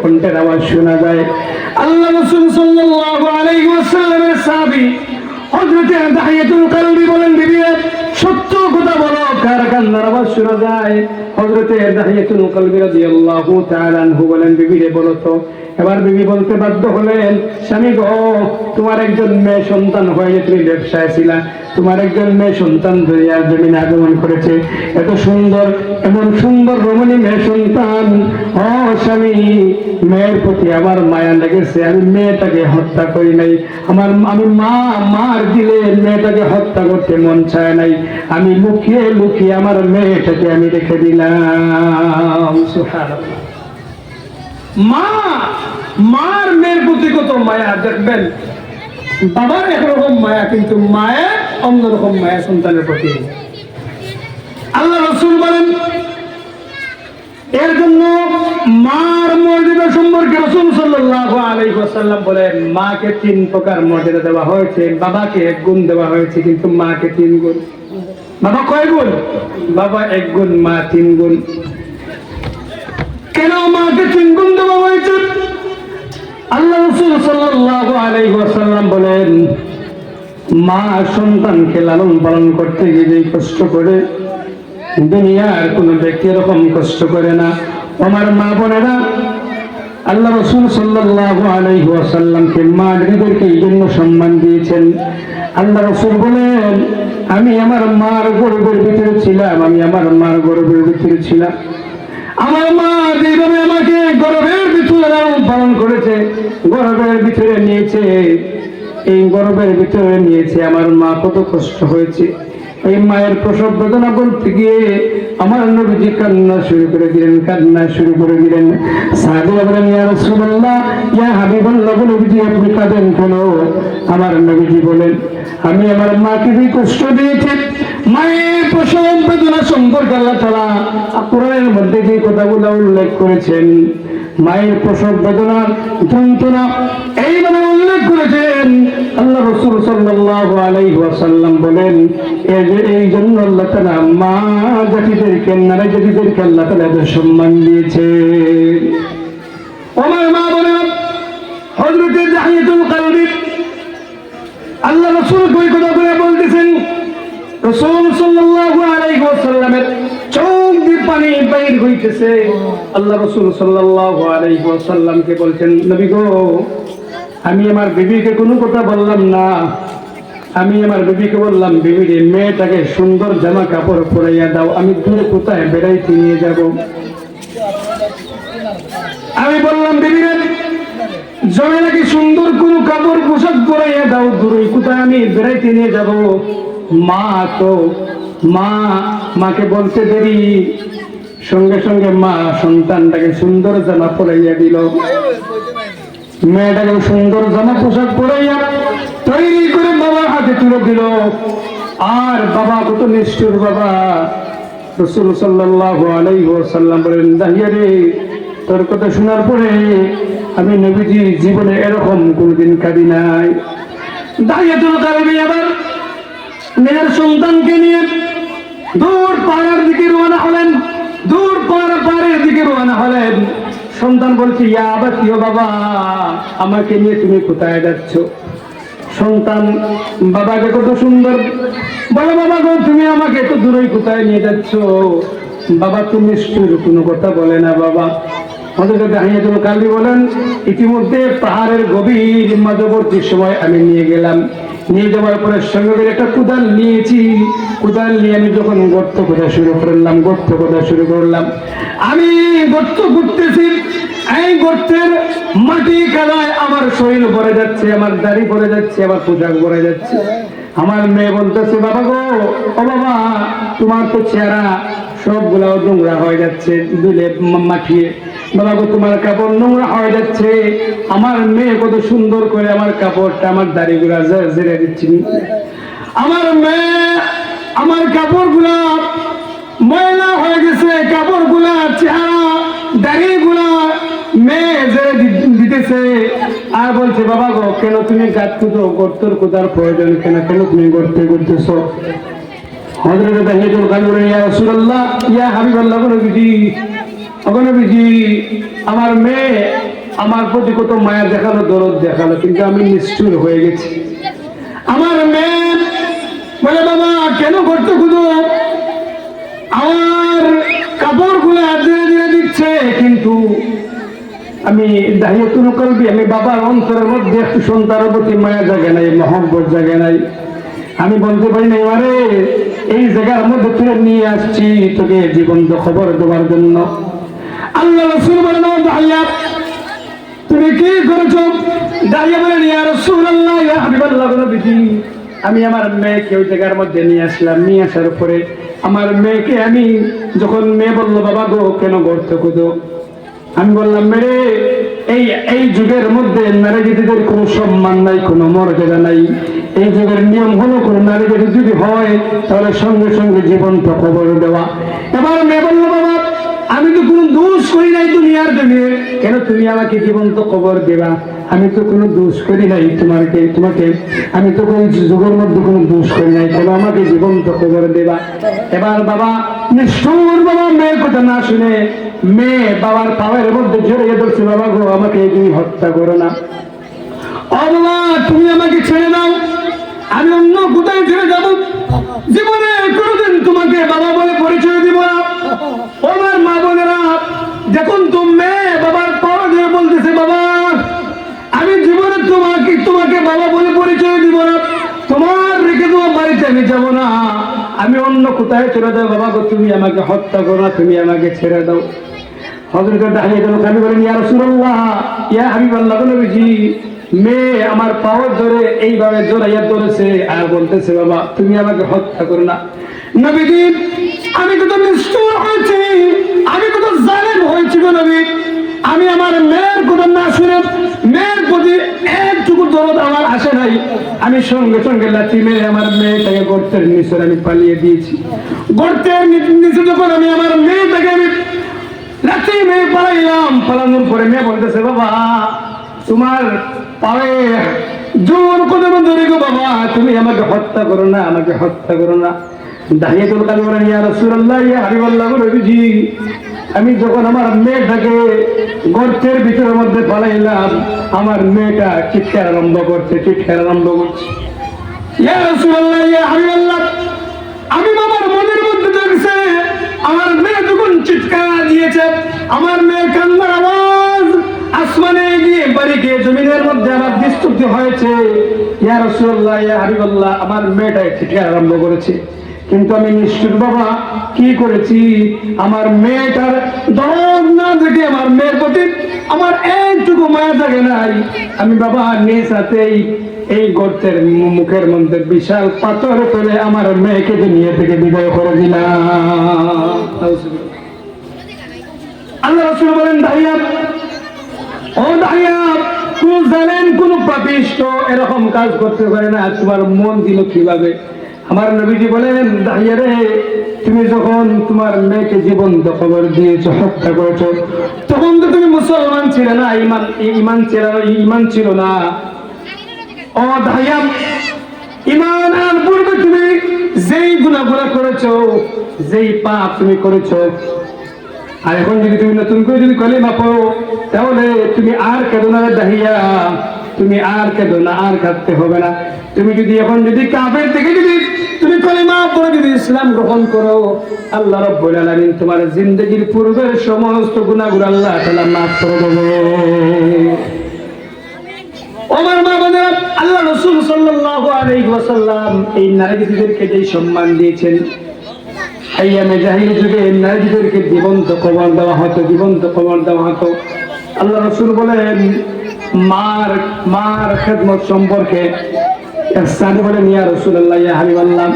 কণ্ঠের আওয়াজ শোনা যায়। আল্লাহ রাসূল সাল্লাল্লাহু আলাইহি ওয়াসাল্লামের সাহাবী হযরত দাহিয়াতুল কলবি বলেন, বিবি সত্য কথা বলো, কার কান্নার আওয়াজ শোনা যায়? হযরত দাহিয়াতুল কলবি রাদিয়াল্লাহু তাআলা আনহু বলেন, বিবি রে বলো তো। এবার বিবি বলতে বাধ্য হলেন, স্বামী গো, তোমার একজন মেয়ে সন্তান হয়ে তুমি ব্যবসায় ছিলা, তোমার একজন মেয়ে সন্তান দুনিয়ার জমিনে আগমন করেছে, এত সুন্দর, এমন সুন্দর রমণী মেয়ে সন্তান। ও স্বামী, মেয়ের প্রতি আমার মায়া লেগেছে, আমি মেয়েটাকে হত্যা করি নাই। আমি মার দিলে মেয়েটাকে হত্যা করতে মন চায় নাই, আমি লুকিয়ে লুকিয়ে আমার মেয়েটাকে আমি রেখে দিলাম। সুবহানাল্লাহ। মার মেয়ের প্রতি কত মায়া দেখবেন। বাবার একরকম মায়া, কিন্তু মায়ের অন্যরকম মায়া সন্তানের প্রতি। আল্লাহ রাসূল বলেন, এর জন্য মার মর্যাদা সম্পর্কে রাসূল সাল্লাল্লাহু আলাইহি ওয়াসাল্লাম বলেন, মাকে 3 প্রকার মর্যাদা দেওয়া হয়েছে, বাবাকে 1 গুণ দেওয়া হয়েছে, কিন্তু মাকে 3 গুণ। বাবা কয় গুণ? বাবা 1 গুণ, মা 3 গুণ। কেন মাকে 3 গুণ দেওয়া হয়েছে? আল্লাহ রাসূল সাল্লাল্লাহু আলাইহি ওয়াসাল্লাম বলেন, মা সন্তানকে লালন পালন করতে গিয়ে কষ্ট করে, দুনিয়ার কোন ব্যক্তি এরকম কষ্ট করে না। আমার মা বোনেরা, আল্লাহ রাসূল সাল্লাল্লাহু আলাইহি ওয়াসাল্লামকে মাদেরকে এই জন্য সম্মান দিয়েছেন। আল্লাহ রাসূল বলেন, আমি আমার মার গর্ভের ভিতরে ছিলাম, আমার মা যেভাবে আমাকে গর্ভের ভিতরে লালন পালন করেছে, গর্ভের ভিতরে নিয়েছে, এই গর্ভের ভিতরে নিয়েছে, আমার মা কত কষ্ট হয়েছে। এই মায়ের প্রসব বেদনা বলতে গিয়ে আমার নবীজি কান্না শুরু করে দিলেন। সাহাবীরা বলেন, ইয়া রাসূলুল্লাহ, ইয়া হাবিবাল্লাহ, নবীজি আপনি কাঁদেন কেন? আমার নবীজি বলেন, আমি আমার মাকে যে কষ্ট দিয়েছি, মায়ের প্রসব বেদনা সম্পর্কে আল্লাহ তাআলা কোরআনের মধ্যে যে কথাগুলো উল্লেখ করেছেন, মায়ের প্রসব বেদনার যন্ত্রণা এইভাবে উল্লেখ করেছেন। আল্লাহ রাসূল সাল্লাল্লাহু আলাইহি ওয়াসাল্লাম বলেন, এই জন্য আল্লাহ তাআলা মা জাতিদেরকে, নারী জাতিদেরকে আল্লাহ তাআলা সম্মান দিয়েছে। আমার মা বলেন, হযরত দাহিয়াতুল কলবি আল্লাহ রাসূল কই কথা বলে বলতেছেন, রাসূল সাল্লাল্লাহু আলাইহি ওয়াসাল্লামের চোখ দিয়ে পানি বাইর হইতেছে। আল্লাহ রাসূল সাল্লাল্লাহু আলাইহি ওয়াসাল্লামকে বলছেন, নবী গো, আমি আমার বিবিকে কোনো কথা বললাম না, আমি আমার বিবিকে বললাম, বিবি রে, মেয়েটাকে সুন্দর জামা কাপড় পরাইয়া দাও, আমি দূরে কোথায় বেড়াইতে নিয়ে যাব। আমি বললাম, বিবি রে, জমিনাকে সুন্দর কোন কাপড় পোশাক পরাইয়া দাও, দূরে কোথায় আমি বেড়াইতে নিয়ে যাব। মাকে বলতে দেরি, সঙ্গে সঙ্গে মা সন্তানটাকে সুন্দর জামা পরাইয়া দিল, মেয়েটাকে সুন্দর জামা পোশাক পরাইয়া তৈরি করে বাবার হাতে তুলে দিল। আর বাবা কত নিষ্ঠুর বাবা। রাসূল সাল্লাল্লাহু আলাইহি ওয়াসাল্লাম বলেন, দাহিয়া রে, তোর কথা শোনার পরে আমি নবীজি জীবনে এরকম কোনদিন কাঁদি নাই। দাহিয়াতুল কলবি আবার নিজের সন্তানকে নিয়ে দূর পাহাড়ের দিকে রওনা হলেন। সন্তান বলছে, ইয়া আবাতি, ও বাবা, আমাকে নিয়ে তুমি কোথায় যাচ্ছ? সন্তান বাবাকে কত সুন্দর বলে, বাবা গো, তুমি আমাকে এত দূরে কোথায় নিয়ে যাচ্ছ? বাবা তুমি নিষ্ঠুর, কোনো কথা বলে না বাবা। হযরত দাহিয়াতুল কলবি বলেন, ইতিমধ্যে পাহাড়ের গভীর মধ্যবর্তী সময় আমি নিয়ে গেলাম, নিয়ে যাওয়ার পরে সঙ্গে করে একটা কুদাল নিয়েছি। কুদাল নিয়ে আমি যখন গর্ত খোঁড়া শুরু করলাম, আমি গর্ত করতেছি, এই গর্তের মাটি কাদায় আমার শরীর ভরে যাচ্ছে, আমার দাড়ি ভরে যাচ্ছে, আমার পোশাক ভরে যাচ্ছে। আমার মেয়ে বলতেছে, বাবা গো, ও বাবা, তোমার তো চেহারা সবগুলা নোংরা হয়ে যাচ্ছে ধুলে মাখিয়ে, বাবা গো, তোমার কাপড় নোংরা হয়ে যাচ্ছে। আমার মেয়ে কত সুন্দর করে আমার কাপড়টা, আমার দাড়িগুলা ঝেড়ে দিচ্ছি। আমার মেয়ে আমার কাপড়গুলা ময়লা হয়ে গেছে, কাপড়গুলা, চেহারা, দাড়িগুলা মেয়ে ঝেড়ে দিতেছে। আর বলছে, বাবা গো, কেন তুমি গাছ খুঁজো? গর্তর খোঁজার প্রয়োজন কেন তুমি গর্তে করতেছ? হযরত দাহিয়াতুল কলবি, ইয়া রাসূলুল্লাহ, ইয়া হাবিবাল্লাহ, নবীজি ওখানে নবীজি আমার মেয়ে আমার প্রতি কত মায়া দেখালো, দরদ দেখালো, কিন্তু আমি নিষ্ঠুর হয়ে গেছি। আমার মেয়ে বলে বাবা কেন করতে খুঁজো, আমার কাপড় গুলো ধীরে ধীরে দিচ্ছে, কিন্তু আমি দাহিয়াতুল কলবি, আমি বাবার অন্তরের মধ্যে একটু সন্তানের প্রতি মায়া জাগে নাই, মহব্বত জাগে নাই। আমি বলতে পারি না এবারে এই জায়গার মধ্যে তুলে নিয়ে আসছি তোকে জীবন্ত খবর দেওয়ার জন্য। আল্লাহ রাসূল বলেন দাহিয়া তুমি কি করেছো? দাহিয়া বলেন ইয়া রাসূলুল্লাহ ইয়া হাবিবাল্লাহ, নবীজি আমি আমার মেয়েকে ওই জায়গার মধ্যে নিয়ে আসলাম। নিয়ে আসার পরে আমার মেয়েকে আমি যখন মেয়ে বললো বাবা গো কেন গর্ত খুঁজো, আমি বললাম মেরে এই যুগের মধ্যে নারী জাতিদের কোনো সম্মান নাই, কোনো মর্যাদা নাই। এই যুগের নিয়ম হলো কোনো নারী জাতি যদি হয় তাহলে সঙ্গে সঙ্গে জীবন্ত খবর দেওয়া। এবার মেয়ে বললো বাবা আমি তো কোনো দোষ করি নাই দুনিয়ার জন্য, কেন তুমি আমাকে জীবন্ত খবর দেবা? আমি তো কোনো দোষ করি নাই তোমাকে আমি তো কোনো যুগের মধ্যে কোনো দোষ করি নাই, কেন আমাকে জীবন্ত খবর দেবা? এবার বাবা নিষ্ঠুর বাবা মেয়ের কথা না শুনে মেয়ে বাবার পায়ের মধ্যে জড়িয়ে ধরছে, বাবা গো আমাকে তুমি হত্যা করো না, বাবা তুমি আমাকে ছেড়ে দাও, আমি অন্য কোথায় ছেড়ে যাব, জীবনে কোনোদিন তোমাকে বাবা বলে পরিচয় দিব না। আমার মা বোনেরা দেখুন তো মেয়ে বাবার পাওয়া দিয়ে বলতেছে বাবা আমি জীবনে তোমাকে বাবা বলে পরিচয় দিব না, তোমার রেখে তোমার বাড়িতে আমি যাবো না, আমি অন্য কোথায় চলে যাবো, বাবা গো তুমি আমাকে হত্যা করো না, তুমি আমাকে ছেড়ে দাও। হযরত দাহিয়া আমি বলেন ইয়া রাসূলুল্লাহ ইয়া হাবিবাল্লাহ, নবীজি মেয়ে আমার পাও ধরে এইভাবে জড়াইয়া ধরেছে আর বলতেছে বাবা তুমি আমাকে হত্যা করো না। নবীজি আমি কত নিষ্ঠুর হয়েছি, আমি কত জালেম হয়েছি গো নবী, আমি আমার মেয়ের কথা না শুনে মেয়ের প্রতি একটুকু দরদ আমার আসে নাই, আমি সঙ্গে সঙ্গে লাঠি মেরে আমার মেয়েটাকে গর্তের নিচে আমি পালিয়ে দিয়েছি। গর্তের নিচে যখন আমি আমার মেয়েটাকে আমি লাঠি মেরে পালাইলাম, পালানোর পরে মেয়ে বলতেছে বাবা তোমার পায়ে জোর কদম ধরে গো বাবা তুমি আমাকে হত্যা করো না, আমাকে হত্যা করো না। দাহিয়াতুল কলবি বলেন ইয়া রাসূলুল্লাহ ইয়া হাবিবাল্লাহ, নবীজি আমি যখন আমার মেয়েটাকে গর্তের ভিতরের মধ্যে পালাইলাম আমার মেয়েটা চিৎকার আরম্ভ করছে, ইয়া রাসূলুল্লাহ ইয়া হাবিবাল্লাহ, আমি বাবার মনের মধ্যে দেখছে আমার মেয়ে যখন চিৎকার দিয়েছে আমার মেয়ের কান্নার আওয়াজ আসমানে গিয়ে বাড়ি গিয়ে জমিনের মধ্যে আমার বিস্তৃতি হয়েছে। ইয়া রাসূলুল্লাহ ইয়া হাবিবাল্লাহ, আমার মেয়েটা চিৎকার আরম্ভ করেছে, কিন্তু আমি নিষ্ঠুর বাবা কি করেছি, আমার মেয়েটার দরদ না দেখে আমার মেয়ের প্রতি আমার একটুকু মায়া জাগে নাই, আমি বাবা নিজ হাতেই এই গর্তের মুখের মধ্যে বিশাল পাথর ফেলে আমার মেয়েকে দুনিয়া থেকে বিদায় করে দিলাম। আল্লাহ রাসূল বলেন দাহিয়া ও দাহিয়া কোন জালেম কোন পাপিষ্ঠ এরকম কাজ করতে পারে না, তোমার মন দিল কিভাবে? আমার নবীজি বলেন দাহিয়া রে তুমি যখন তোমার মেয়েকে জীবন্ত খবর দিয়েছো, হত্যা করেছো, তখন তো তুমি মুসলমান ছিলে না, ইমান ছিল না। ও দাহিয়া ইমান আনার পূর্বে তুমি যেই গুনাহগুলো করেছো, যেই পাপ তুমি করেছো, আর এখন যদি তুমি নতুন করে যদি কলিমা পড়ো তাহলে তুমি আর কেঁদো না দাহিয়া, তুমি আর কেঁদো না, আর কাঁদতে হবে না। তুমি যদি এখন যদি কাফের থেকে যদি তুমি কলিমা পড়ে যদি ইসলাম গ্রহণ করো, আল্লাহ রাব্বুল আলামিন তোমার জিন্দেগির পূর্বের সমস্ত গুনাহগুলো আল্লাহ তাআলা মাফ করে দেবে। ওমর মা বোনেরা আল্লাহ রাসূল সাল্লাল্লাহু আলাইহি ওয়াসাল্লাম এই নারীদেরকে যেই সম্মান দিয়েছেন, আইয়ামে জাহিলি যুগে নারীদেরকে জীবন্ত কবর দেওয়া হতো। আল্লাহ রাসূল বলেন মার খেদমত সম্পর্কে বলেন ইয়া রাসূলুল্লাহ ইয়া হাবিবাল্লাহ